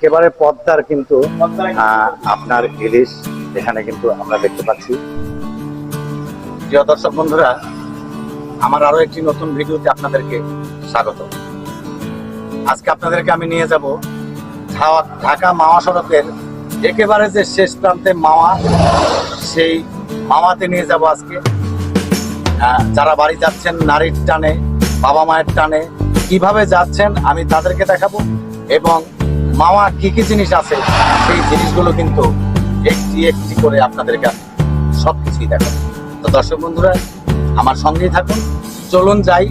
একেবারে পদ্মার কিন্তু আপনার ইলিশ এখানে কিন্তু আমরা দেখতে পাচ্ছি। প্রিয় দর্শক বন্ধুরা, আমার আরো একটি নতুন ভিডিওতে আপনাদেরকে স্বাগত। আজকে আপনাদেরকে আমি নিয়ে যাব ঢাকা মাওয়া সড়কের একেবারে যে শেষ প্রান্তে মাওয়া, সেই মাওয়াতে নিয়ে যাব আজকে। যারা বাড়ি যাচ্ছেন নারীর টানে, বাবা মায়ের টানে কিভাবে যাচ্ছেন আমি তাদেরকে দেখাবো, এবং মাওয়া কি কি জিনিস আছে সেই জিনিসগুলো কিন্তু একটি একটি করে আপনাদেরকে সবকিছুই দেখাবো। তো দর্শক বন্ধুরা, আমার সঙ্গেই থাকুন, চলুন যাই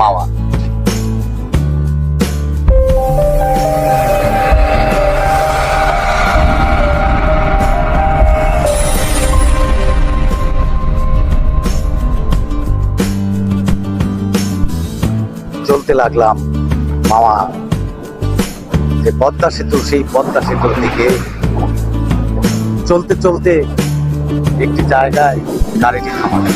মাওয়া। চলতে লাগলাম মাওয়া যে পদ্মা সেতু, সেই পদ্মা সেতুর দিকে চলতে চলতে একটি জায়গায় গাড়িটি থামালো।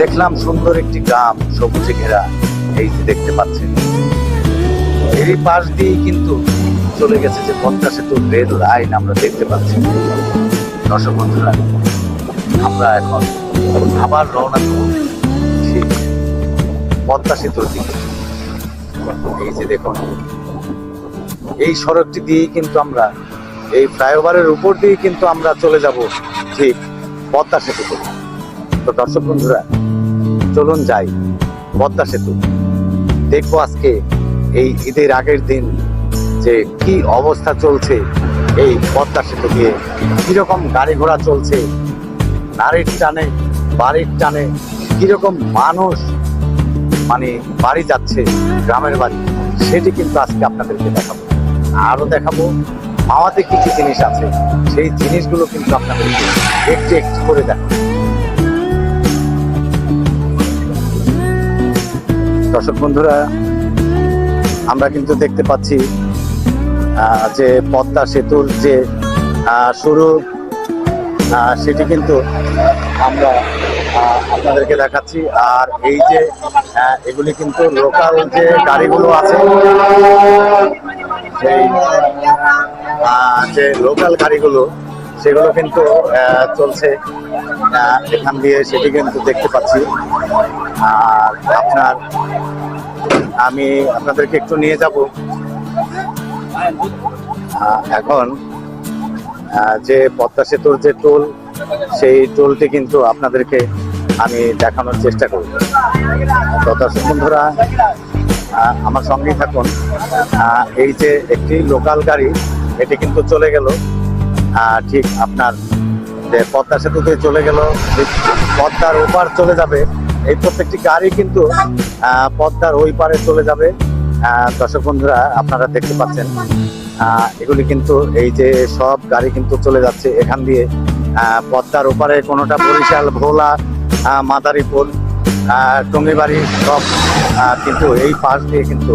দেখলাম সুন্দর একটি গ্রাম, সবুজে ঘেরা। এই যে দেখতে পাচ্ছেন, এরই পাশ দিয়েই কিন্তু চলে গেছে যে পদ্মা সেতুর রেল লাইন আমরা দেখতে পাচ্ছি। দর্শক বন্ধুরা, আমরা এখন আবার রওনা দেব পদ্মা সেতুর দিকে। এই যে দেখুন, এই সড়কটি দিয়েই কিন্তু আমরা, এই ফ্লাইওভারের উপর দিয়ে কিন্তু আমরা চলে যাব ঠিক পদ্মা সেতুতে। তো দর্শক বন্ধুরা, চলুন যাই পদ্মা সেতু। দেখবো আজকে এই ঈদের আগের দিন যে কি অবস্থা চলছে এই পদ্মা সেতু দিয়ে, কিরকম গাড়ি ঘোড়া চলছে, নারীর টানে বাড়ির টানে কিরকম মানুষ মানে বাড়ি যাচ্ছে, গ্রামের বাড়ি, সেটি কিন্তু আজকে আপনাদেরকে দেখাবো। আরো দেখাবো মাওয়াতে কি কি জিনিস আছে, সেই জিনিসগুলো কিন্তু আপনাদেরকে একটু একটু করে দেখাবো। দর্শক বন্ধুরা, আমরা কিন্তু দেখতে পাচ্ছি যে পদ্মা সেতুর যে শুরু, সেটি কিন্তু আমরা আপনাদেরকে দেখাচ্ছি। আর এই যে এগুলি কিন্তু লোকাল যে গাড়িগুলো আছে, সেই যে লোকাল গাড়িগুলো সেগুলো কিন্তু চলছে এখান দিয়ে, সেটি কিন্তু দেখতে পাচ্ছি। আর আমি আপনাদেরকে একটু নিয়ে যাব এখন যে পদ্মা সেতুর যে টোল, সেই টোলটি কিন্তু আপনাদেরকে আমি দেখানোর চেষ্টা করব। তো দর্শক বন্ধুরা, আমার সঙ্গেই থাকুন। এই যে একটি লোকাল গাড়ি, এটি কিন্তু চলে গেল ঠিক আপনার যে পদ্মা সেতুতে চলে গেল, পদ্মার ওপার চলে যাবে। এই প্রত্যেকটি গাড়ি কিন্তু পদ্মার ওই পারে চলে যাবে। দর্শক বন্ধুরা, আপনারা দেখতে পাচ্ছেন এগুলি কিন্তু, এই যে সব গাড়ি কিন্তু চলে যাচ্ছে এখান দিয়ে পদ্মার ওপারে। কোনোটা বরিশাল, ভোলা, মাদারীপুর, টঙ্গিবাড়ি, সব কিন্তু এই পাশ দিয়ে কিন্তু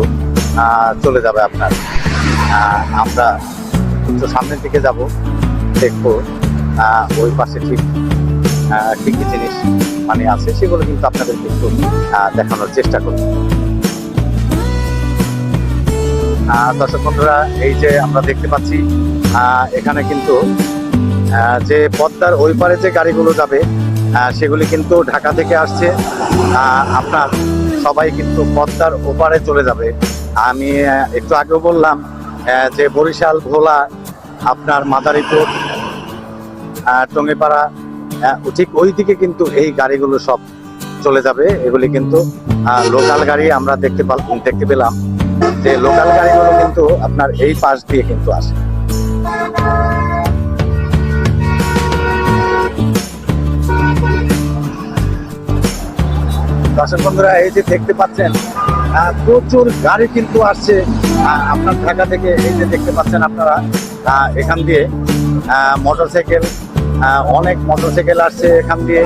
চলে যাবে আপনার। আমরা একটু সামনের দিকে যাব, দেখবো ওই পাশে ঠিক কি কি জিনিস মানে আছে, সেগুলো কিন্তু আপনাদেরকে একটু দেখানোর চেষ্টা করব। দর্শক বন্ধুরা, এই যে আমরা দেখতে পাচ্ছি এখানে কিন্তু যে পদ্মার ওই পারে যে গাড়িগুলো যাবে সেগুলি কিন্তু ঢাকা থেকে আসছে। আপনার সবাই কিন্তু পদ্মার ওপারে চলে যাবে। আমি একটু আগেও বললাম যে বরিশাল, ভোলা, আপনার মাদারীপুর, টঙ্গিপাড়া, ঠিক ওই দিকে কিন্তু এই গাড়িগুলো সব চলে যাবে। এগুলি কিন্তু লোকাল গাড়ি। আমরা দেখতে পেলাম যে লোকাল গাড়িগুলো কিন্তু আপনার এই পাশ দিয়ে কিন্তু আসে। দর্শক বন্ধুরা, এই যে দেখতে পাচ্ছেন প্রচুর গাড়ি কিন্তু আসছে আপনার ঢাকা থেকে। এই যে দেখতে পাচ্ছেন আপনারা, এখান দিয়ে মোটরসাইকেল, অনেক মোটরসাইকেল আসছে এখান দিয়ে।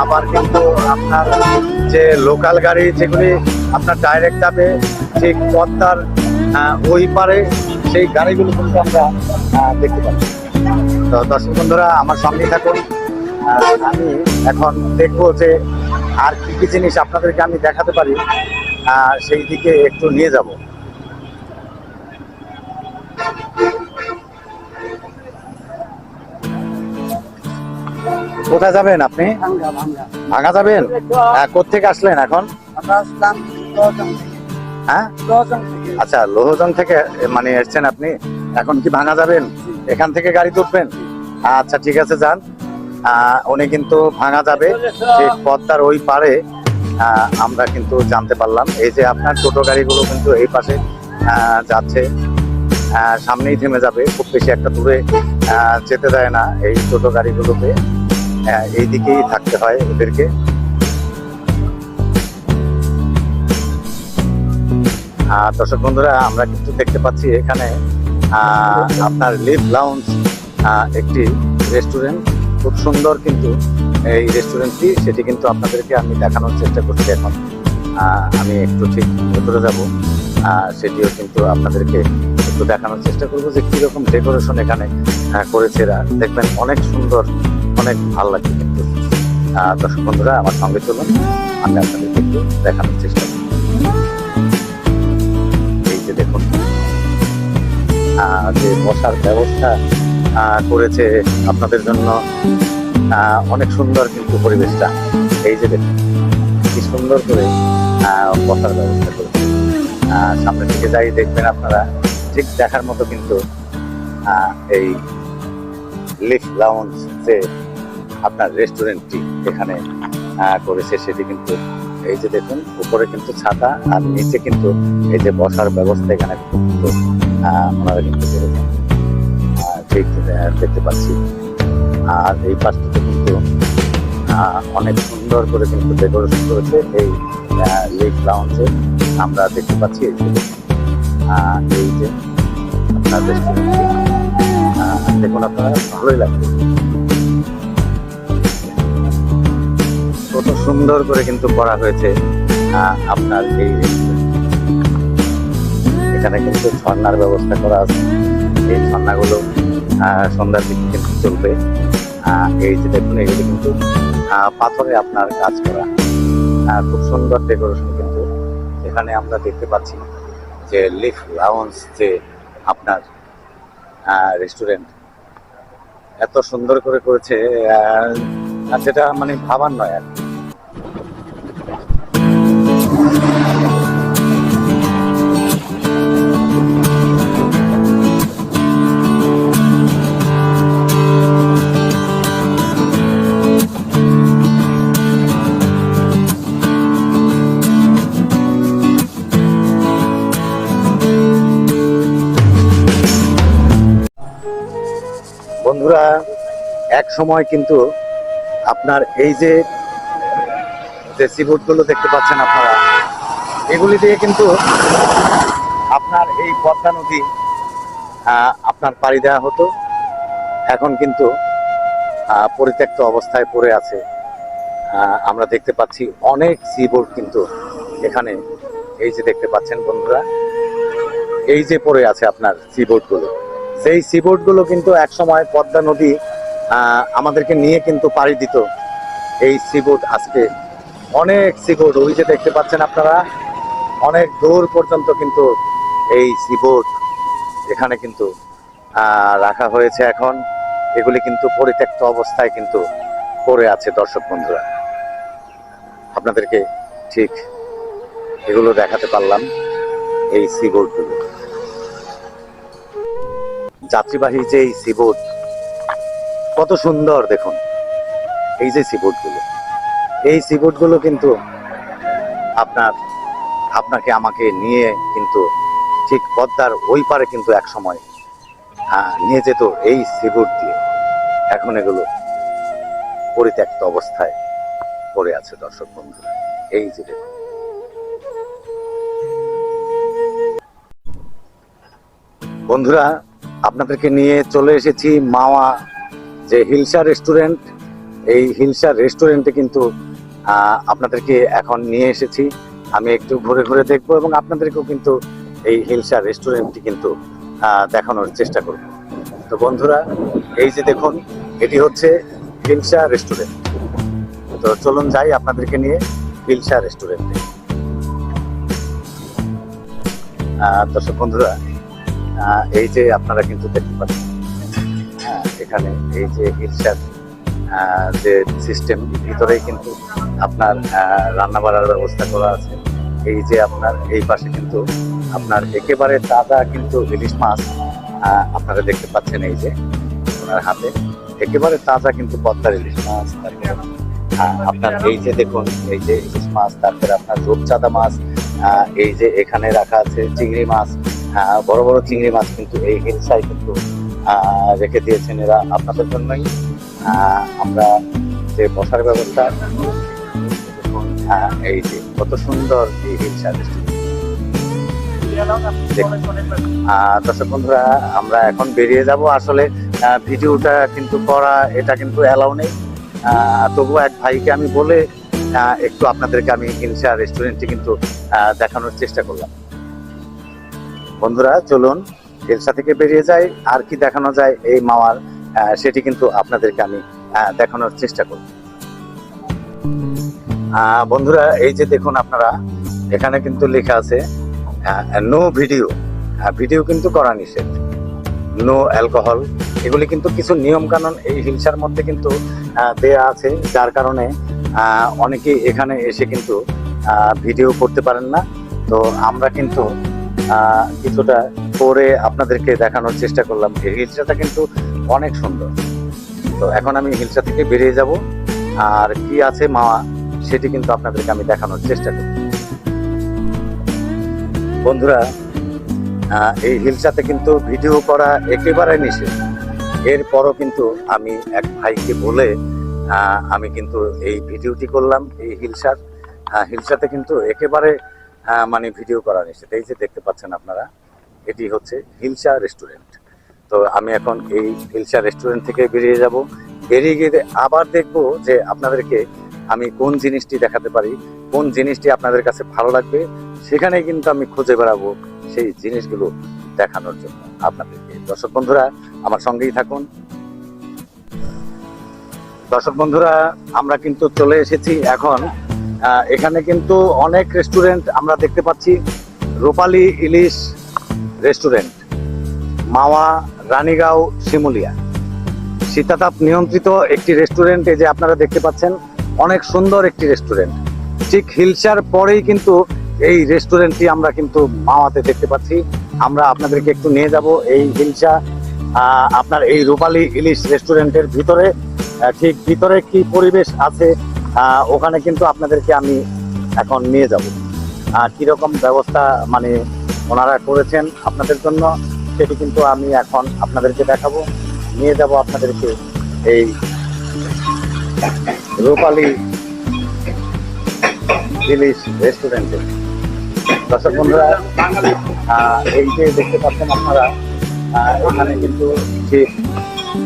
আবার কিন্তু আপনার যে লোকাল গাড়ি যেগুলি আপনার ডাইরেক্ট যাবে ঠিক পদ্মার ওই পারে, সেই গাড়িগুলো কিন্তু আমরা দেখতে পাচ্ছি। তো দর্শক বন্ধুরা, আমার সঙ্গে থাকুন। আমি এখন দেখবো যে আর কি কি জিনিস আপনাদেরকে আমি দেখাতে পারি, সেই দিকে একটু নিয়ে যাব। কোথায় যাবেন আপনি? ভাঙা যাবেন? কোত্থেকে আসলেন এখন? হ্যাঁ, আচ্ছা, লোহজং থেকে মানে এসছেন আপনি। এখন কি ভাঙা যাবেন? এখান থেকে গাড়ি তুলবেন? আচ্ছা, ঠিক আছে, যান। উনি কিন্তু ভাঙা যাবে, যে পদ্মার ওই পারে আমরা কিন্তু জানতে পারলাম। এই যে আপনার টোটো গাড়িগুলো কিন্তু এই পাশে যাচ্ছে, সামনেই থেমে যাবে, খুব বেশি একটা দূরে যেতে দেয় না এই টোটো গাড়িগুলোকে, এই দিকেই থাকতে হয় ওদেরকে। দর্শক বন্ধুরা, আমরা কিন্তু দেখতে পাচ্ছি এখানে আপনার লিভ লাউঞ্জ একটি রেস্টুরেন্ট, খুব সুন্দর কিন্তু এই রেস্টুরেন্টটি, সেটি কিন্তু আপনাদেরকে আমি দেখানোর চেষ্টা করছি। এখন আমি একটু ঠিক ভেতরে যাব, সেটিও কিন্তু আপনাদেরকে একটু দেখানোর চেষ্টা করবো যে কিরকম ডেকোরেশন এখানে করেছে এরা। দেখবেন অনেক সুন্দর, অনেক ভালো লাগবে কিন্তু। দর্শক বন্ধুরা, আমার সঙ্গে চলুন, আমি আপনাদেরকে একটু দেখানোর চেষ্টা করি। এই যে দেখুন, যে বসার ব্যবস্থা করেছে আপনাদের জন্য, অনেক সুন্দর কিন্তু পরিবেশটা। এই যে দেখুন কি সুন্দর করে বসার ব্যবস্থা করেছে। সামনের দিকে যাই, দেখবেন আপনারা ঠিক দেখার মতো কিন্তু এই লিভ লাউঞ্জ যে আপনার রেস্টুরেন্টটি এখানে করেছে, সেটি কিন্তু এই যে দেখুন উপরে কিন্তু ছাতা, আর নিচে কিন্তু এই যে বসার ব্যবস্থা এখানে কিন্তু ওনারা কিন্তু করেছেন, ঠিক দেখতে পাচ্ছি। আর এই পাশটিতে কিন্তু অনেক সুন্দর করে কিন্তু ডেকোরেশন করেছে এই লিভ লাউঞ্জে। আমরা দেখতে পাচ্ছি এই যে আপনার রেস্টুরেন্টটি, দেখুন আপনারা, ভালোই লাগবে। কত সুন্দর করে কিন্তু করা হয়েছে আপনার এই রেস্টুরেন্ট। এখানে কিন্তু ঝর্ণার ব্যবস্থা করা আছে, এই ঝর্ণাগুলো সন্ধ্যার দিকে কিন্তু চলবে। এই যে দেখুন, এগুলো কিন্তু পাথরে আপনার কাজ করা, খুব সুন্দর ডেকোরেশন কিন্তু এখানে আমরা দেখতে পাচ্ছি। যে লিভ লাউঞ্জ যে আপনার রেস্টুরেন্ট এত সুন্দর করে করেছে, যেটা মানে ভাবার নয় আর কি। বন্ধুরা, এক সময় কিন্তু আপনার এই যে সিবোট গুলো দেখতে পাচ্ছেন আপনারা, এগুলি দিয়ে কিন্তু আপনার এই পদ্মা নদী আপনার পাড়ি দেওয়া হতো। এখন কিন্তু পরিত্যক্ত অবস্থায় পড়ে আছে। আমরা দেখতে পাচ্ছি অনেক সিবোট কিন্তু এখানে, এই যে দেখতে পাচ্ছেন বন্ধুরা, এই যে পড়ে আছে আপনার সিবোট গুলো। সেই সিবোট গুলো কিন্তু এক সময় পদ্মা নদী আমাদেরকে নিয়ে কিন্তু পাড়ি দিত। এই সিবোট আজকে অনেক সিবোট, ওই যে দেখতে পাচ্ছেন আপনারা, অনেক দূর পর্যন্ত কিন্তু এই সিবোট এখানে কিন্তু রাখা হয়েছে। এখন এগুলি কিন্তু পরিত্যক্ত অবস্থায় কিন্তু পড়ে আছে। দর্শক বন্ধুরা, আপনাদেরকে ঠিক এগুলো দেখাতে পারলাম, এই সিবোট গুলো, যাত্রীবাহী যে এই সিবোট, কত সুন্দর দেখুন। এই যে সিবোট গুলো, এই সিবোট গুলো কিন্তু আপনাকে আমাকে নিয়ে কিন্তু ঠিক পদ্মার ওই পারে কিন্তু এক সময় নিয়ে যেত এই সিবোট দিয়ে। এখন এগুলো পরিত্যক্ত অবস্থায় পড়ে আছে। দর্শক বন্ধুরা, এই যে দেখুন, বন্ধুরা, আপনাদেরকে নিয়ে চলে এসেছি মাওয়া যে হিলসা রেস্টুরেন্ট। এই হিলসা রেস্টুরেন্টে কিন্তু আপনাদেরকে এখন নিয়ে এসেছি। আমি একটু ঘুরে ঘুরে দেখবো এবং আপনাদেরকেও কিন্তু এই হিলসা রেস্টুরেন্টটি কিন্তু দেখানোর চেষ্টা করব। তো বন্ধুরা, এই যে দেখুন, এটি হচ্ছে হিলসা রেস্টুরেন্ট। তো চলুন যাই আপনাদেরকে নিয়ে হিলসা রেস্টুরেন্টে। দর্শক বন্ধুরা, এই যে আপনারা কিন্তু দেখতে পাচ্ছেন, এখানে এই যে হিলসার যে সিস্টেম, ভিতরেই কিন্তু আপনার রান্না বাড়ার ব্যবস্থা করা আছে। এই যে আপনার এই পাশে কিন্তু আপনার একেবারে তাজা কিন্তু ইলিশ মাছ আপনারা দেখতে পাচ্ছেন। এই যে ওনার হাতে একেবারে তাজা কিন্তু পদ্মার ইলিশ মাছ। তারপরে আপনার এই যে দেখুন, এই যে ইলিশ মাছ, তারপরে আপনার রূপচাঁদা মাছ, এই যে এখানে রাখা আছে চিংড়ি মাছ, বড় বড় চিংড়ি মাছ কিন্তু এই হিলসায় কিন্তু রেখে দিয়েছেন এরা আপনাদের জন্যই। আমরা যে বসার ব্যবস্থা, এই যে কত সুন্দর এই হিলসা। দর্শক বন্ধুরা, আমরা এখন বেরিয়ে যাব। আসলে ভিডিওটা কিন্তু করা এটা কিন্তু অ্যালাউ নেই, তবুও এক ভাইকে আমি বলে একটু আপনাদেরকে আমি হিলসা রেস্টুরেন্টটি কিন্তু দেখানোর চেষ্টা করলাম। বন্ধুরা চলুন হিলসা থেকে বেরিয়ে যাই, আর কি দেখানো যায় এই মাওয়ার সেটি কিন্তু আপনাদেরকে আমি দেখানোর চেষ্টা করব। বন্ধুরা এই যে দেখুন, আপনারা এখানে কিন্তু লেখা আছে নো ভিডিও, ভিডিও কিন্তু করা নিষেধ, নো অ্যালকোহল, এগুলি কিন্তু কিছু নিয়ম কানুন এই হিলসার মধ্যে কিন্তু দেয়া আছে, যার কারণে অনেকে এখানে এসে কিন্তু ভিডিও করতে পারেন না। তো আমরা কিন্তু কিছুটা করে আপনাদেরকে দেখানোর চেষ্টা করলাম। এই হিলসাটা কিন্তু অনেক সুন্দর। তো এখন আমি হিলসা থেকে বেরিয়ে যাব, আর কি আছে মাওয়া সেটি কিন্তু আপনাদেরকে আমি দেখানোর চেষ্টা করব। বন্ধুরা এই হিলসাতে কিন্তু ভিডিও করা একেবারে নিষেধ, এরপরও কিন্তু আমি এক ভাইকে বলে আমি কিন্তু এই ভিডিওটি করলাম। এই হিলসাতে কিন্তু একেবারে মানে ভিডিও করা নিষেধ। এই যে দেখতে পাচ্ছেন আপনারা, এটি হচ্ছে হিলসা রেস্টুরেন্ট। তো আমি এখন এই হিলসা রেস্টুরেন্ট থেকে বেরিয়ে যাব, বেরিয়ে গিয়ে আবার দেখব যে আপনাদেরকে আমি কোন জিনিসটি দেখাতে পারি, কোন জিনিসটি আপনাদের কাছে ভালো লাগবে, সেখানে কিন্তু আমি খুঁজে বেড়াবো সেই জিনিসগুলো দেখানোর জন্য আপনাদেরকে। দর্শক বন্ধুরা আমার সঙ্গেই থাকুন। দর্শক বন্ধুরা, আমরা কিন্তু চলে এসেছি এখন। এখানে কিন্তু অনেক রেস্টুরেন্ট আমরা দেখতে পাচ্ছি। রূপালী ইলিশ রেস্টুরেন্ট, মাওয়া, রানীগাঁও, শিমুলিয়া, শীতাতাপ নিয়ন্ত্রিত একটি রেস্টুরেন্ট। এই যে আপনারা দেখতে পাচ্ছেন, অনেক সুন্দর একটি রেস্টুরেন্ট। ঠিক হিলসার পরেই কিন্তু এই রেস্টুরেন্টটি আমরা কিন্তু মাওয়াতে দেখতে পাচ্ছি। আমরা আপনাদেরকে একটু নিয়ে যাব এই হিলসা আপনার এই রূপালী ইলিশ রেস্টুরেন্টের ভিতরে। ঠিক ভিতরে কি পরিবেশ আছে ওখানে কিন্তু আপনাদেরকে আমি এখন নিয়ে যাব। কিরকম ব্যবস্থা মানে ওনারা করেছেন আপনাদের জন্য সেটি কিন্তু আমি এখন আপনাদেরকে দেখাবো, নিয়ে যাব আপনাদেরকে এই রূপালী ইলিশ রেস্টুরেন্টে। দর্শক বন্ধুরা এই যে দেখতে পাচ্ছেন আপনারা, এখানে কিন্তু ঠিক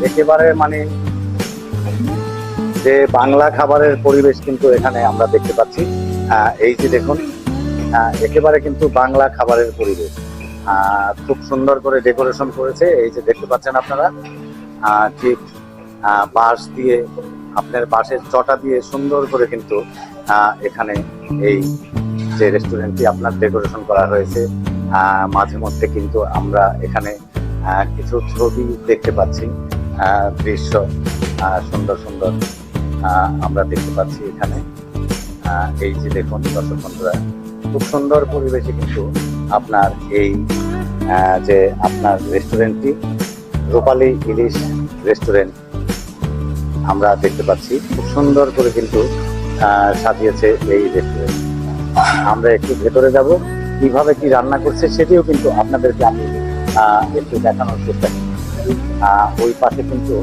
একেবারে মানে যে বাংলা খাবারের পরিবেশ কিন্তু এখানে আমরা দেখতে পাচ্ছি। এই যে দেখুন, একেবারে কিন্তু বাংলা খাবারের পরিবেশ, খুব সুন্দর করে ডেকোরেশন করেছে। এই যে দেখতে পাচ্ছেন আপনারা, ঠিক বাঁশ দিয়ে, আপনার বাঁশের চটা দিয়ে সুন্দর করে কিন্তু এখানে এই যে রেস্টুরেন্টটি আপনার ডেকোরেশন করা হয়েছে। মাঝে মধ্যে কিন্তু আমরা এখানে কিছু ছবি দেখতে পাচ্ছি, দৃশ্য সুন্দর সুন্দর আমরা দেখতে পাচ্ছি এখানে। এই যে দেখুন দর্শক বন্ধুরা, খুব সুন্দর পরিবেশে কিন্তু আপনার এই যে আপনার রেস্টুরেন্টটি রূপালী ইলিশ রেস্টুরেন্ট আমরা দেখতে পাচ্ছি। খুব সুন্দর করে কিন্তু সাজিয়েছে এই রেস্টুরেন্ট। আমরা একটু ভেতরে যাব, কিভাবে কি রান্না করছে সেটিও কিন্তু আপনাদেরকে আমি একটু দেখানোর চেষ্টা করি। ওই পাশে কিন্তু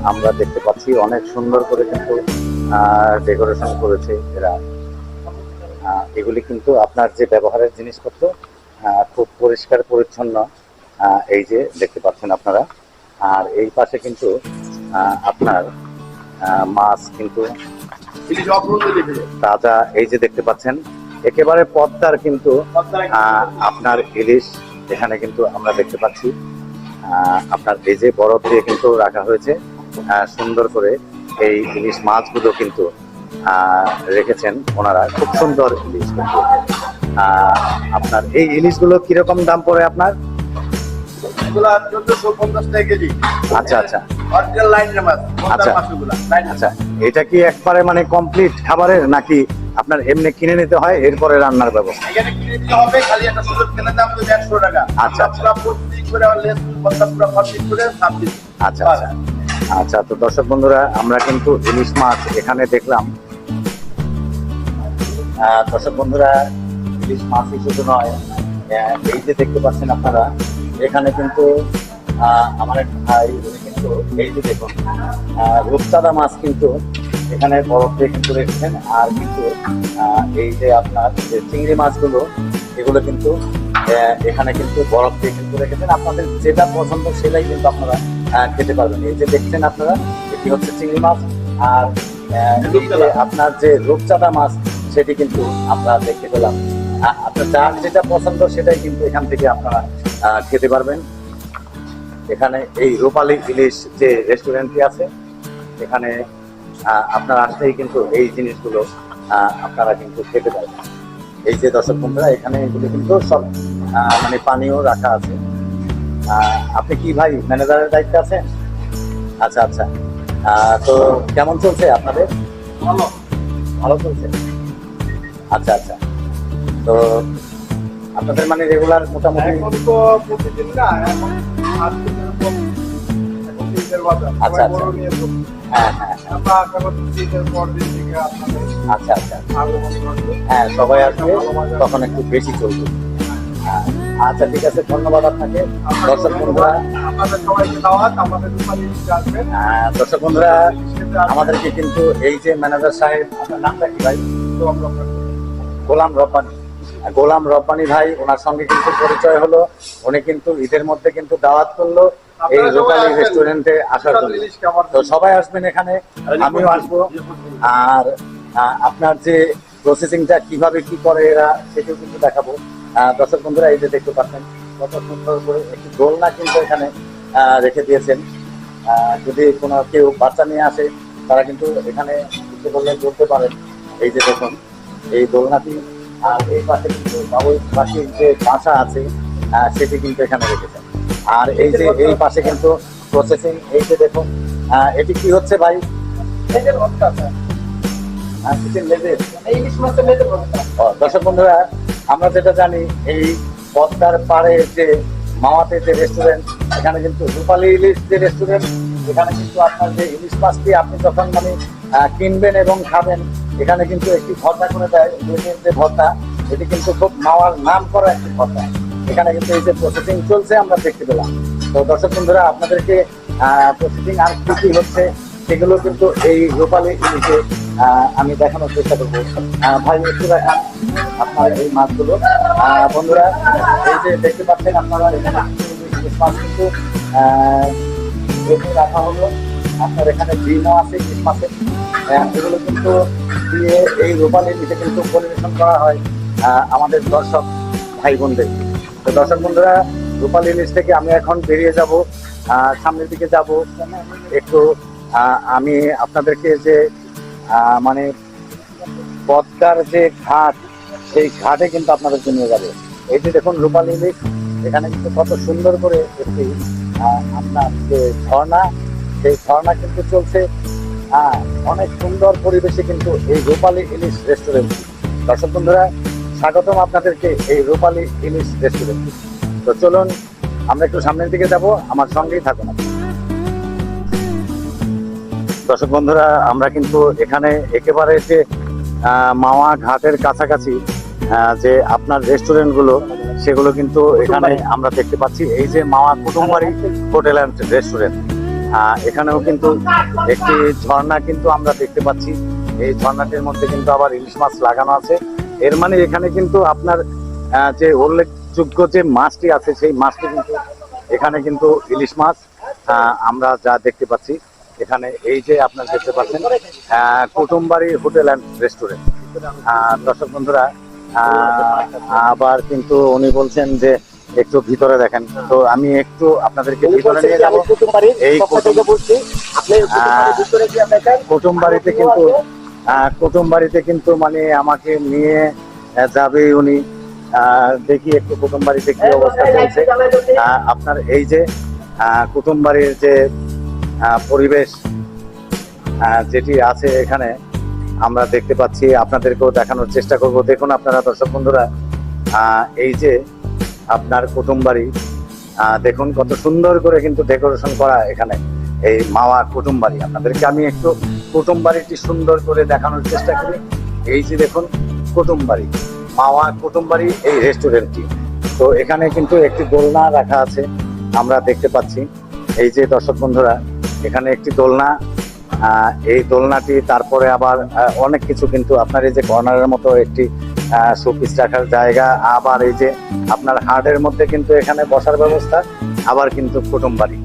আমরা দেখতে পাচ্ছি অনেক সুন্দর করে কিন্তু ডেকোরেশন করেছে এরা। এগুলি কিন্তু আপনার যে ব্যবহারের জিনিসপত্র খুব পরিষ্কার পরিচ্ছন্ন, এই যে দেখতে পাচ্ছেন আপনারা। আর এই পাশে কিন্তু আপনার মাছ কিন্তু তাজা, এই যে দেখতে পাচ্ছেন একেবারে পদ্মার কিন্তু আপনার ইলিশ এখানে কিন্তু আমরা দেখতে পাচ্ছি। আপনার এই যে বরফ দিয়ে কিন্তু রাখা হয়েছে সুন্দর করে, এই ইলিশ মাছগুলো কিন্তু রেখেছেন ওনারা, খুব সুন্দর ইলিশ কিন্তু। আপনার এই ইলিশগুলো কিরকম দাম পড়ে আপনার? 1450 টাকা কেজি। আচ্ছা আচ্ছা, অরিজিনাল লাইনের মাছ আচ্ছা। মাছগুলো লাইন। আচ্ছা, এটা কি একবারে মানে কমপ্লিট খাবারের নাকি আপনার এমনি কিনে নিতে হয় এরপরে রান্নার ব্যবস্থা? এখানে কিনে দিতে হবে, খালি একটা সুযোগ কেনার দাম তো 150 টাকা। আচ্ছা, আচ্ছা। পুরো প্রস্তুতি করে আর লেস বস্তা পুরো কমপ্লিট করে সাপ দিতে। আচ্ছা আচ্ছা আচ্ছা। তো দর্শক বন্ধুরা, আমরা কিন্তু ইলিশ মাছ এখানে দেখলাম। দর্শক বন্ধুরা, ইলিশ মাছই শুধু নয়, এই যে দেখতে পাচ্ছেন আপনারা, এখানে কিন্তু আমার এক ভাই উনি কিন্তু এই যে দেখুন রূপচাঁদা মাছ কিন্তু এখানে বরফ দিয়ে কিন্তু রেখেছেন। আর কিন্তু এই যে আপনার যে চিংড়ি মাছগুলো, এগুলো কিন্তু এখানে কিন্তু বরফ দিয়ে কিন্তু রেখেছেন। আপনাদের যেটা পছন্দ সেটাই কিন্তু আপনারা খেতে পারবেন। এই যে দেখছেন আপনারা, এটি হচ্ছে চিংড়ি মাছ। আর এই যে আপনার যে রূপচাঁদা মাছ, সেটি কিন্তু আমরা দেখতে পেলাম। আপনার যার যেটা পছন্দ সেটাই কিন্তু এখান থেকে আপনারা খেতে পারবেন। এখানে এই রূপালী ইলিশ যে রেস্টুরেন্টটি আছে, এখানে আপনারা আসলেই কিন্তু এই জিনিসগুলো আপনারা কিন্তু খেতে পারবেন। এই যে দর্শক বন্ধুরা, এখানে এগুলো কিন্তু সব মানে পানীয় রাখা আছে। আপনি কি ভাই ম্যানেজারের দায়িত্বে আছেন? আচ্ছা আচ্ছা। তো কেমন চলছে আপনাদের? ভালো। ভালো চলছে। আচ্ছা আচ্ছা। তো আপনাদের মানে রেগুলার মোটামুটি এখন তো প্রতিদিন না, এখন আজকে যেরকম এখন শীতের বাজার, আচ্ছা, সবাই আচ্ছা। বড় নিয়ে চলছে। হ্যাঁ হ্যাঁ হ্যাঁ। আমরা আশা করছি শীতের পর দিন থেকে আপনাদের আচ্ছা আচ্ছা। আগমন ঘটবে। হ্যাঁ, সবাই আসবে তখন একটু বেশি চলবে। আচ্ছা ঠিক আছে, ধন্যবাদ আপনাকে। দর্শক বন্ধুরা, আপনাদের সবাইকে দাওয়াত, আমাদের রূপালী ইলিশে আসবেন। দর্শক বন্ধুরা, আমাদেরকে কিন্তু এই যে ম্যানেজার সাহেব, আপনার নামটা কি ভাই? তো আমরা গোলাম রব্বানি। গোলাম রব্বানি ভাই, ওনার সঙ্গে কিন্তু পরিচয় হলো। উনি কিন্তু ঈদের মধ্যে কিন্তু দাওয়াত করলো এই রূপালী রেস্টুরেন্টে আসার জন্য। তো সবাই আসবেন এখানে, আমিও আসবো। আর আপনার যে প্রসেসিংটা কিভাবে কি করে এরা, সেটাও কিন্তু দেখাবো। দর্শক বন্ধুরা, এই যে দেখতে পাচ্ছেন কত সুন্দর করে একটি দোলনা কিন্তু এখানে রেখে দিয়েছেন। যদি কোনো কেউ বাচ্চা নিয়ে আসে, তারা কিন্তু এখানে ইচ্ছে করলে চলতে পারেন। এই যে দেখুন এই দোলনাটি। আর এই পাশে কিন্তু বাবুই পাখির যে বাসা আছে, সেটি কিন্তু এখানে রেখেছেন। আর এই যে এই পাশে কিন্তু প্রসেসিং, এই যে দেখুন এটি কি হচ্ছে ভাই? লেজের ভর্তা আছে। চিকেন লেজের। ইলিশ মাছের লেজের ভর্তা। দর্শক বন্ধুরা, আমরা যেটা জানি, এই পদ্মার পাড়ে যে মাওয়াতে যে রেস্টুরেন্ট, এখানে কিন্তু রূপালী ইলিশ যে রেস্টুরেন্ট, এখানে কিন্তু আপনার যে ইলিশ মাছটি আপনি যখন মানে কিনবেন এবং খাবেন, এখানে কিন্তু একটি ভর্তা করে দেয়। লেজের যে ভর্তা, এটি কিন্তু খুব মাওয়ার নাম করা একটি ভর্তা। এখানে কিন্তু এই যে প্রসেসিং চলছে আমরা দেখতে পেলাম। তো দর্শক বন্ধুরা, আপনাদেরকে প্রসেসিং আর কি কি হচ্ছে সেগুলো কিন্তু এই রূপালী ইলিশে আমি দেখানোর চেষ্টা করবো। ভাই একটু দেখান আপনার এই মাছগুলো। বন্ধুরা, এই যে দেখতে পাচ্ছেন আপনারা, এখানে ইলিশ মাছ কিন্তু রেখে রাখা হলো। আপনার এখানে ডিমও আছে ইলিশ মাছের। এগুলো কিন্তু দিয়ে এই রূপালী ইলিশে কিন্তু পরিবেশন করা হয় আমাদের দর্শক ভাই বোনদের। তো দর্শক বন্ধুরা, রূপালী ইলিশ থেকে আমি এখন বেরিয়ে যাব, সামনের দিকে যাব একটু। আমি আপনাদেরকে যে মানে পদ্মার যে ঘাট, সেই ঘাটে কিন্তু আপনাদেরকে নিয়ে যাবে। এই যে দেখুন রূপালী ইলিশ, এখানে কিন্তু কত সুন্দর করে একটি আপনার যে ঝর্ণা, সেই ঝর্ণা কিন্তু চলছে। অনেক সুন্দর পরিবেশে কিন্তু এই রূপালী ইলিশ রেস্টুরেন্ট। দর্শক বন্ধুরা, স্বাগতম আপনাদেরকে এই রূপালী ইলিশ রেস্টুরেন্ট। তো চলুন আমরা একটু সামনের দিকে যাব, আমার সঙ্গেই থাকুন। দর্শক বন্ধুরা, আমরা কিন্তু এখানে একেবারে যে মাওয়া ঘাটের কাছাকাছি যে আপনার রেস্টুরেন্ট গুলো, সেগুলো কিন্তু এখানে আমরা দেখতে পাচ্ছি। এই যে মাওয়া কুটুমবাড়ি হোটেল অ্যান্ড রেস্টুরেন্ট, এখানেও কিন্তু একটি ঝর্ণা কিন্তু আমরা দেখতে পাচ্ছি। এই ঝর্ণাটির মধ্যে কিন্তু আবার ইলিশ মাছ লাগানো আছে। এর মানে এখানে কিন্তু আপনার যে উল্লেখযোগ্য যে মাছটি আছে, সেই মাছটি কিন্তু এখানে কিন্তু ইলিশ মাছ আমরা যা দেখতে পাচ্ছি এখানে। এই যে আপনারা দেখতে পাচ্ছেন কুটুমবাড়ি হোটেল অ্যান্ড রেস্টুরেন্ট। দর্শক বন্ধুরা, আবার কিন্তু উনি বলছেন যে একটু ভিতরে দেখেন। তো আমি একটু আপনাদেরকে ভিতরে নিয়ে যাবো। এই কুটুমবাড়িতে কিন্তু মানে আমাকে নিয়ে যাবে উনি। দেখি একটু কুটুমবাড়িতে কি অবস্থা চলছে। আপনার এই যে কুটুমবাড়ির যে পরিবেশ যেটি আছে এখানে আমরা দেখতে পাচ্ছি, আপনাদেরকেও দেখানোর চেষ্টা করব। দেখুন আপনারা দর্শক বন্ধুরা, এই যে আপনার কুটুমবাড়ি, দেখুন কত সুন্দর করে কিন্তু ডেকোরেশন করা এখানে এই মাওয়া কুটুমবাড়ি। আপনাদেরকে আমি একটু কুটুমবাড়িটি সুন্দর করে দেখানোর চেষ্টা করি। এই যে দেখুন কুটুমবাড়ি, মাওয়া কুটুমবাড়ি এই রেস্টুরেন্টটি। তো এখানে কিন্তু একটি দোলনা রাখা আছে আমরা দেখতে পাচ্ছি। এই যে দর্শক বন্ধুরা, এখানে একটি দোলনা, এই দোলনাটি, তারপরে আবার অনেক কিছু কিন্তু আপনার এই যে কর্নারের মতো একটি শোপিস রাখার জায়গা, আবার এই যে আপনার হার্ডের মধ্যে কিন্তু এখানে বসার ব্যবস্থা, আবার কিন্তু কুটুমবাড়ি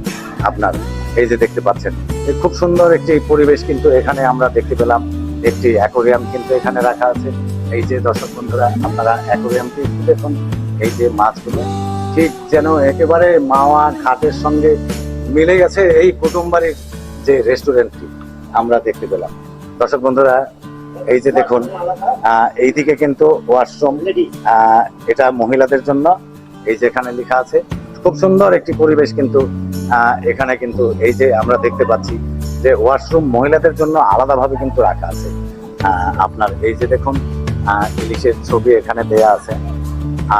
আপনার এই যে দেখতে পাচ্ছেন। এই খুব সুন্দর একটি পরিবেশ কিন্তু এখানে আমরা দেখতে পেলাম। একটি অ্যাকোরিয়াম কিন্তু এখানে রাখা আছে। এই যে দর্শক বন্ধুরা, আপনারা অ্যাকোরিয়ামটি দেখুন, এই যে মাছগুলো ঠিক যেন একেবারে মাওয়া ঘাটের সঙ্গে মিলে গেছে এই কুটুমবাড়ির যে রেস্টুরেন্টটি আমরা দেখতে পেলাম। দর্শক বন্ধুরা, এই যে দেখুন, এইদিকে কিন্তু ওয়াশরুম, এটা মহিলাদের জন্য, এই যে এখানে লেখা আছে। খুব সুন্দর একটি পরিবেশ কিন্তু এখানে কিন্তু এই যে আমরা দেখতে পাচ্ছি যে ওয়াশরুম মহিলাদের জন্য আলাদাভাবে কিন্তু রাখা আছে। আপনার এই যে দেখুন, ইলিশের ছবি এখানে দেয়া আছে।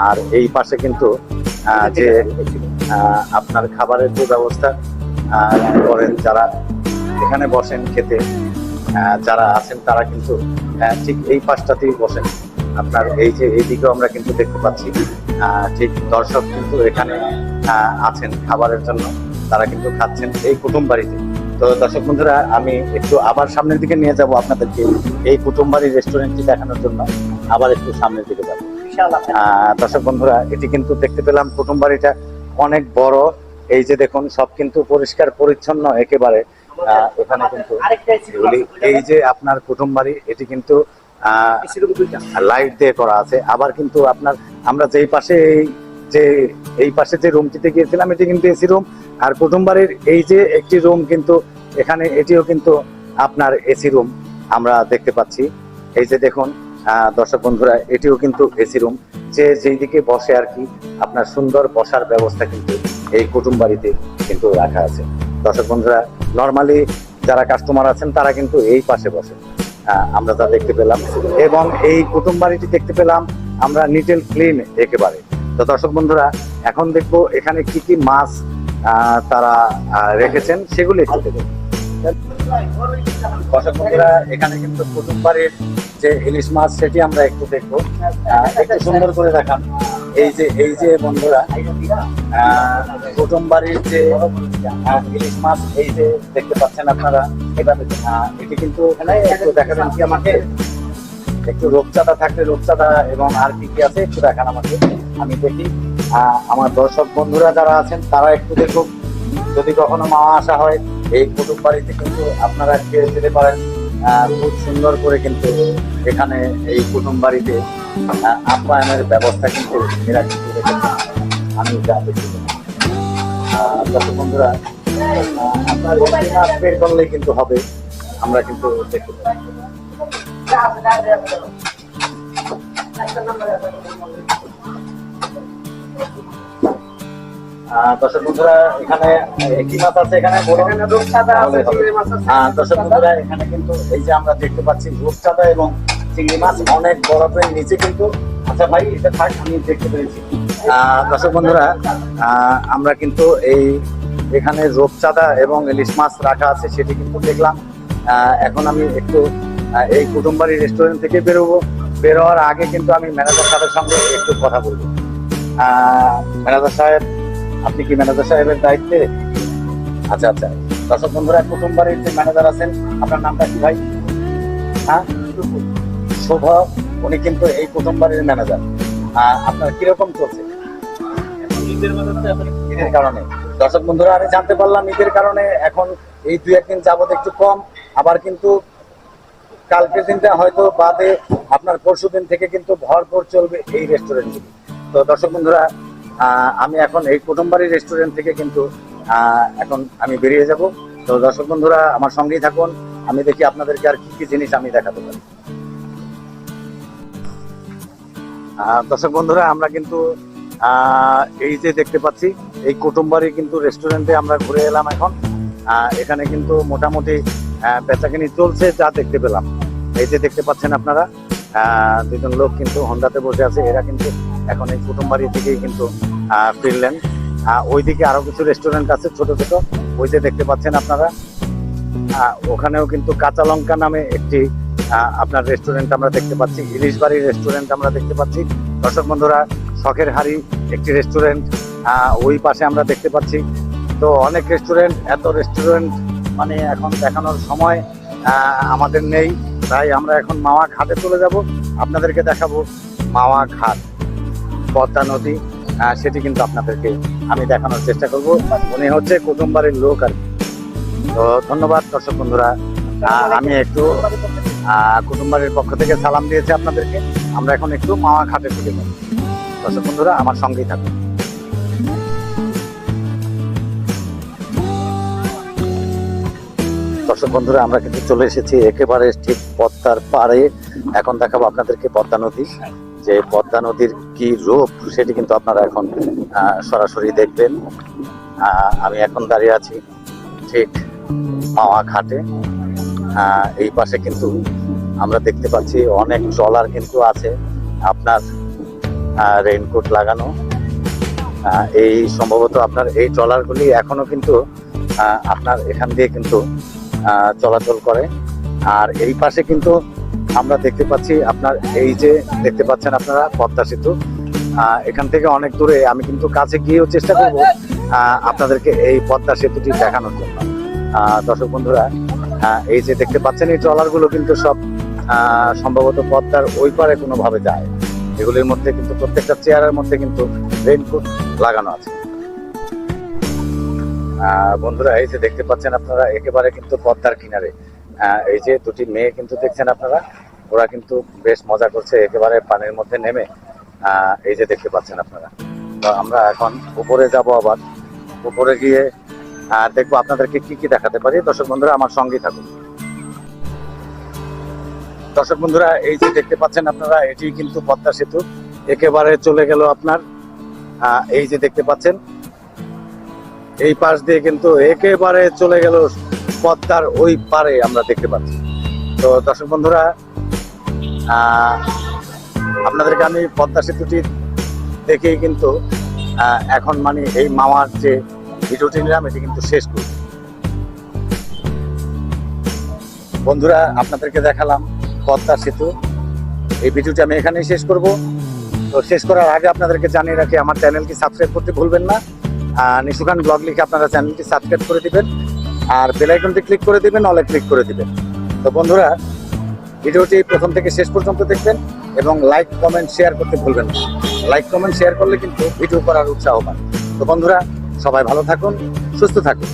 আর এই পাশে কিন্তু যে আপনার খাবারের যে ব্যবস্থা করেন, যারা এখানে বসেন খেতে, যারা আছেন তারা কিন্তু ঠিক এই পাশটাতেই বসেন। আপনার এই যে এইদিকেও আমরা কিন্তু দেখতে পাচ্ছি ঠিক দর্শক কিন্তু এখানে আছেন খাবারের জন্য, তারা কিন্তু খাচ্ছেন এই কুটুমবাড়িতে। তো দর্শক বন্ধুরা, আমি একটু আবার সামনের দিকে নিয়ে যাব আপনাদেরকে, এই কুটুমবাড়ি রেস্টুরেন্টটি দেখানোর জন্য আবার একটু সামনের দিকে যাব। দর্শক বন্ধুরা, এটি কিন্তু দেখতে পেলাম কুটুমবাড়িটা অনেক বড়। এই যে দেখুন, সব কিন্তু পরিষ্কার পরিচ্ছন্ন একেবারে। এখানে কিন্তু এই যে আপনার কুটুমবাড়ি, এটি কিন্তু লাইট দিয়ে করা আছে। আবার কিন্তু আপনার আমরা যেই পাশে এই পাশে যে রুমটিতে গিয়েছিলাম, এটি কিন্তু এসি রুম। আর কুটুমবাড়ির এই যে একটি রুম কিন্তু এখানে, এটিও কিন্তু আপনার এসি রুম আমরা দেখতে পাচ্ছি। এই যে দেখুন দর্শক বন্ধুরা, এটিও কিন্তু এসি রুম। যে যেই দিকে বসে আর কি, আপনার সুন্দর বসার ব্যবস্থা কিন্তু এই কুটুমবাড়িতে কিন্তু রাখা আছে। দর্শক বন্ধুরা, নর্মালি যারা কাস্টমার আছেন তারা কিন্তু এই পাশে বসে, আমরা যা দেখতে পেলাম। এবং এই কুটুমবাড়িটি দেখতে পেলাম আমরা নিট এন্ড ক্লিন একেবারে। তো দর্শক বন্ধুরা, এখন দেখবো এখানে কি কি মাছ তারা রেখেছেন, সেগুলি একটু দেখুন। দর্শক বন্ধুরা, এখানে কিন্তু কুটুমবাড়ির যে ইলিশ মাছ, সেটি আমরা একটু দেখবো। একটু সুন্দর করে দেখান। এই যে বন্ধুরা, কুটুমবাড়ির যে ইলিশ মাছ, এই যে দেখতে পাচ্ছেন আপনারা, এটি কিন্তু এখানে একটু দেখাবেন কি আমাকে? একটু রূপচাঁদা থাকলে রূপচাঁদা, এবং আর কি কি আছে একটু দেখান আমাকে, আমি দেখি। আমার দর্শক বন্ধুরা যারা আছেন তারা একটু দেখুক। যদি কখনো মাওয়া আসা হয়, এই কুটুমবাড়িতে কিন্তু আপনারা খেয়ে যেতে পারেন। খুব সুন্দর করে কিন্তু এখানে এই কুটুমবাড়িতে আপ্যায়নের ব্যবস্থা কিন্তু এরা কিন্তু রেখেছে, আমি যা দেখি। দর্শক বন্ধুরা, আপনার মাছ বের করলেই কিন্তু হবে, আমরা কিন্তু দেখতে পাই। দর্শক বন্ধুরা, এখানে কি মাছ আছে? এখানে দর্শক বন্ধুরা, এখানে কিন্তু এই যে আমরা দেখতে পাচ্ছি রূপচাঁদা এবং চিংড়ি মাছ অনেক বরফের নিচে কিন্তু। আচ্ছা ভাই, এটা থাক, আমি দেখতে পেরেছি। দর্শক বন্ধুরা, আমরা কিন্তু এখানে রূপচাঁদা এবং ইলিশ মাছ রাখা আছে, সেটি কিন্তু দেখলাম। এখন আমি একটু এই কুটুমবাড়ি রেস্টুরেন্ট থেকে বেরোবো। বেরোয়ার আগে কিন্তু আমি ম্যানেজার সাহেবের সঙ্গে একটু কথা বলবো। ম্যানেজার সাহেব, আপনি কি ম্যানেজার সাহেবের দায়িত্বে? আচ্ছা আচ্ছা। দর্শক বন্ধুরা, কুটুমবাড়ির যে ম্যানেজার আছেন, আপনার নামটা কি ভাই? হ্যাঁ, শুভ। উনি কিন্তু এই কুটুমবাড়ির ম্যানেজার। আপনার কিরকম চলছে? ঈদের কারণে দর্শক বন্ধুরা, আমি জানতে পারলাম ঈদের কারণে এখন এই 2-1 দিন যাবত একটু কম, আবার কিন্তু কালকের দিনটা হয়তো বাদে আপনার পরশু দিন থেকে কিন্তু ভরপুর চলবে এই রেস্টুরেন্টগুলি। তো দর্শক বন্ধুরা, আমি এখন এই কুটুমবাড়ি রেস্টুরেন্ট থেকে কিন্তু এখন আমি বেরিয়ে যাব। তো দর্শক বন্ধুরা, আমার সঙ্গেই থাকুন, আমি দেখি আপনাদেরকে আর কি কি জিনিস আমি দেখাতে পারি। দর্শক বন্ধুরা, আমরা কিন্তু এই যে দেখতে পাচ্ছি এই কুটুমবাড়ি কিন্তু রেস্টুরেন্টে আমরা ঘুরে এলাম এখন। এখানে কিন্তু মোটামুটি বেচাকেনি চলছে যা দেখতে পেলাম। এই যে দেখতে পাচ্ছেন আপনারা দুজন লোক কিন্তু হন্ডাতে বসে আছে, এরা কিন্তু এখন এই কুটুমবাড়ি থেকেই কিন্তু ফিরলেন। ওইদিকে আরো কিছু রেস্টুরেন্ট আছে ছোট ছোট, ওই যে দেখতে পাচ্ছেন আপনারা। ওখানেও কিন্তু কাঁচা লঙ্কা নামে একটি আপনার রেস্টুরেন্ট আমরা দেখতে পাচ্ছি, ইলিশ বাড়ি রেস্টুরেন্ট আমরা দেখতে পাচ্ছি। দর্শক বন্ধুরা, শখের হাড়ি একটি রেস্টুরেন্ট ওই পাশে আমরা দেখতে পাচ্ছি। তো অনেক রেস্টুরেন্ট, এত রেস্টুরেন্ট মানে এখন দেখানোর সময় আমাদের নেই, তাই আমরা এখন মাওয়া ঘাটে চলে যাব, আপনাদেরকে দেখাবো মাওয়া ঘাট, পদ্মা নদী, সেটি কিন্তু আপনাদেরকে আমি দেখানোর চেষ্টা করব। উনি হচ্ছে কুটুমবাড়ির লোক আর কি। তো ধন্যবাদ দর্শক বন্ধুরা, আমি একটু কুটুমবাড়ির পক্ষ থেকে সালাম দিয়েছি আপনাদেরকে। আমরা এখন একটু মাওয়া ঘাটের দিকে যাব। দর্শক বন্ধুরা আমার সঙ্গেই থাকুন। দর্শক বন্ধুরা, আমরা কিন্তু চলে এসেছি একেবারে ঠিক পদ্মার পাড়ে। এখন দেখাবো আপনাদেরকে পদ্মা নদী, যে পদ্মা নদীর কি রূপ সেটি কিন্তু আপনারা এখন সরাসরি দেখবেন। আমি এখন দাঁড়িয়ে আছি ঠিক মাওয়া ঘাটে। এই পাশে কিন্তু আমরা দেখতে পাচ্ছি অনেক ট্রলার কিন্তু আছে আপনার রেইনকোট লাগানো। এই সম্ভবত আপনার এই ট্রলারগুলি এখনো কিন্তু আপনার এখান দিয়ে কিন্তু চলাচল করে। আর এই পাশে কিন্তু আমরা দেখতে পাচ্ছি আপনার এই যে দেখতে পাচ্ছেন আপনারা পদ্মা সেতু। এখান থেকে অনেক দূরে, আমি কিন্তু কাছে গিয়েও চেষ্টা করব আপনাদেরকে এই পদ্মা সেতুটি দেখানোর জন্য। দর্শক বন্ধুরা, এই যে দেখতে পাচ্ছেন এই ট্রলারগুলো কিন্তু সব সম্ভবত পদ্মার ওই পারে কোনোভাবে যায়। এগুলির মধ্যে কিন্তু প্রত্যেকটা চেয়ারের মধ্যে কিন্তু রেইনকোট লাগানো আছে। বন্ধুরা, এই যে দেখতে পাচ্ছেন আপনারা একেবারে কিন্তু পদ্মার কিনারে এই যে দুটি মেয়ে কিন্তু দেখছেন আপনারা, ওরা কিন্তু বেশ মজা করছে একেবারে পানির মধ্যে নেমে। এই যে দেখতে পাচ্ছেন আপনারা। তো আমরা এখন উপরে যাব, আবার উপরে গিয়ে দেখবো আপনাদেরকে কি কি দেখাতে পারি। দর্শক বন্ধুরা আমার সঙ্গেই থাকুন। দর্শক বন্ধুরা, এই যে দেখতে পাচ্ছেন আপনারা, এটি কিন্তু পদ্মা সেতু, একেবারে চলে গেল আপনার এই যে দেখতে পাচ্ছেন এই পাশ দিয়ে কিন্তু একেবারে চলে গেল পদ্মার ওই পারে আমরা দেখতে পাচ্ছি। তো দর্শক বন্ধুরা, আপনাদেরকে আমি পদ্মা সেতুটি দেখেই কিন্তু এখন মানে এই মাওয়ার যে ভিডিওটি নিলাম এটি কিন্তু শেষ করি। বন্ধুরা, আপনাদেরকে দেখালাম পদ্মা সেতু, এই ভিডিওটি আমি এখানেই শেষ করব। তো শেষ করার আগে আপনাদেরকে জানিয়ে রাখি, আমার চ্যানেলটি সাবস্ক্রাইব করতে ভুলবেন না। নিশু খান ব্লগ লিখে আপনারা চ্যানেলটি সাবস্ক্রাইব করে দিবেন, আর বেল আইকনটি ক্লিক করে দিবেন, অলে ক্লিক করে দিবেন। তো বন্ধুরা, ভিডিওটি প্রথম থেকে শেষ পর্যন্ত দেখবেন এবং লাইক কমেন্ট শেয়ার করতে ভুলবেন না। লাইক কমেন্ট শেয়ার করলে কিন্তু ভিডিও করার উৎসাহ পান। তো বন্ধুরা, সবাই ভালো থাকুন, সুস্থ থাকুন।